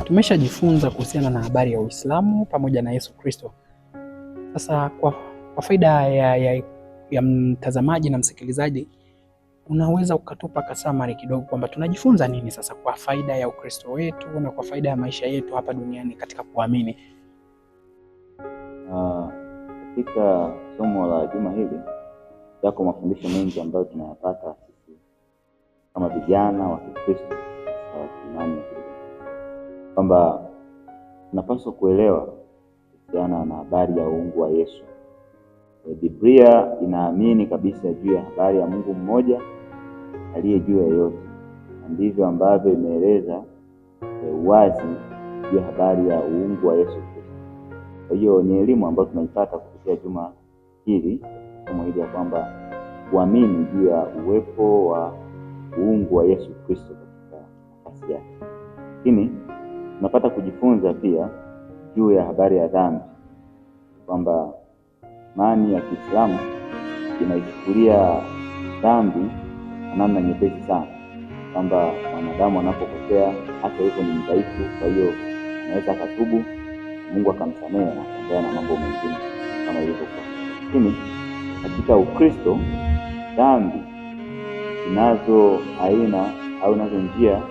tumeshajifunza kuhusiana na habari ya Uislamu pamoja na Yesu Kristo. Sasa kwa faida ya mtazamaji na msikilizaji, unaweza ukatupa kasamari kidogo kwamba tunajifunza nini sasa kwa faida ya Ukristo wetu na kwa faida ya maisha yetu hapa duniani katika kuamini? Katika somo la juma hili yako mafundisho mengi ambayo tunayapata sisi kama vijana wa Kikristo wa imani, kwamba tunapaswa kuelewa kuhusiana na habari ya uungu wa Yesu. Biblia inaamini kabisa juu ya habari ya Mungu mmoja aliye juu ya yote, na ndivyo ambavyo imeeleza wazi juu ya habari ya uungu wa Yesu Kristo. Kwa hiyo ni elimu ambayo tunaipata kupitia juma hili, somo hili, ya kwamba kuamini juu ya uwepo wa uungu wa Yesu Kristo katika nafasi yake. Lakini tunapata kujifunza pia juu ya habari ya dhambi, kwamba imani ya Kiislamu inaichukulia dhambi kwa namna nyepesi sana, kwamba mwanadamu anapopotea hata yuko ni mdhaifu, kwa hiyo anaweza akatubu, Mungu akamsamehe na kuendelea na mambo mengine kama ilivyokuwa. Lakini katika Ukristo dhambi inazo aina au inazo njia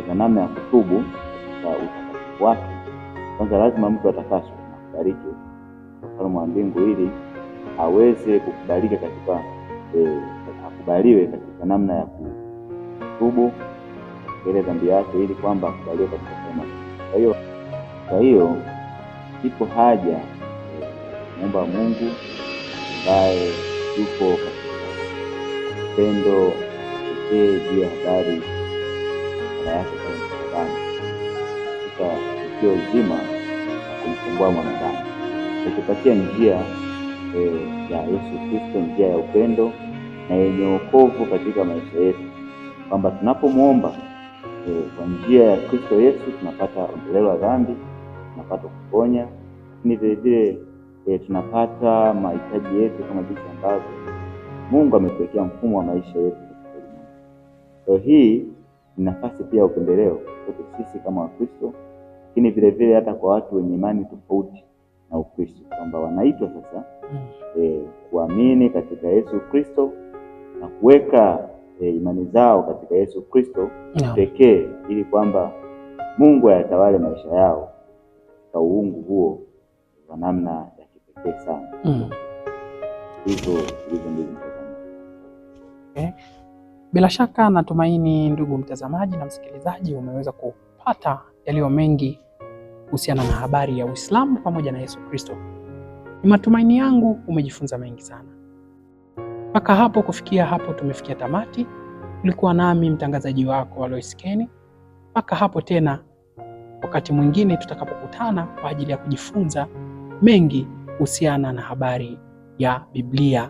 za namna ya kutubu kwa utakatifu wake. Kwanza lazima mtu atakaswe na kubariki ufalme wa mbingu ili aweze kukubalika katika akubaliwe katika namna ya kutubu ile dhambi yake, ili kwamba akubaliwe katika ufalme. Kwa hiyo ipo haja muomba Mungu ambaye yuko katika upendo pekee juu ya habari yake kwa mwanadamu, katika tukio zima kumkomboa mwanadamu, kutupatia njia ya Yesu Kristo, njia ya upendo na yenye wokovu katika maisha yetu, kwamba tunapomwomba kwa njia ya Kristo Yesu tunapata ondoleo la dhambi, tunapata kuponya, lakini vile vile tunapata mahitaji yetu kama jinsi ambavyo Mungu ametuwekea mfumo wa maisha yetu. Kwa hii ni nafasi pia upendeleo kwa sisi kama Wakristo, lakini vile vile hata kwa watu wenye imani tofauti na Ukristo, kwamba wanaitwa sasa kuamini katika Yesu Kristo na kuweka imani zao katika Yesu Kristo pekee, ili kwamba Mungu ayatawale maisha yao katika uungu huo kwa namna ya kipekee sana. Hivyo ndivyo Bila shaka natumaini ndugu mtazamaji na msikilizaji umeweza kupata yaliyo mengi kuhusiana na habari ya Uislamu pamoja na Yesu Kristo. Ni matumaini yangu umejifunza mengi sana. Mpaka hapo, kufikia hapo tumefikia tamati. Ulikuwa nami mtangazaji wako Alois Keni. Mpaka hapo tena wakati mwingine tutakapokutana kwa ajili ya kujifunza mengi kuhusiana na habari ya Biblia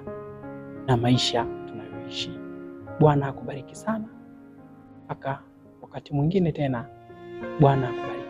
na maisha tunayoishi. Bwana akubariki sana. Mpaka wakati mwingine tena, Bwana akubariki.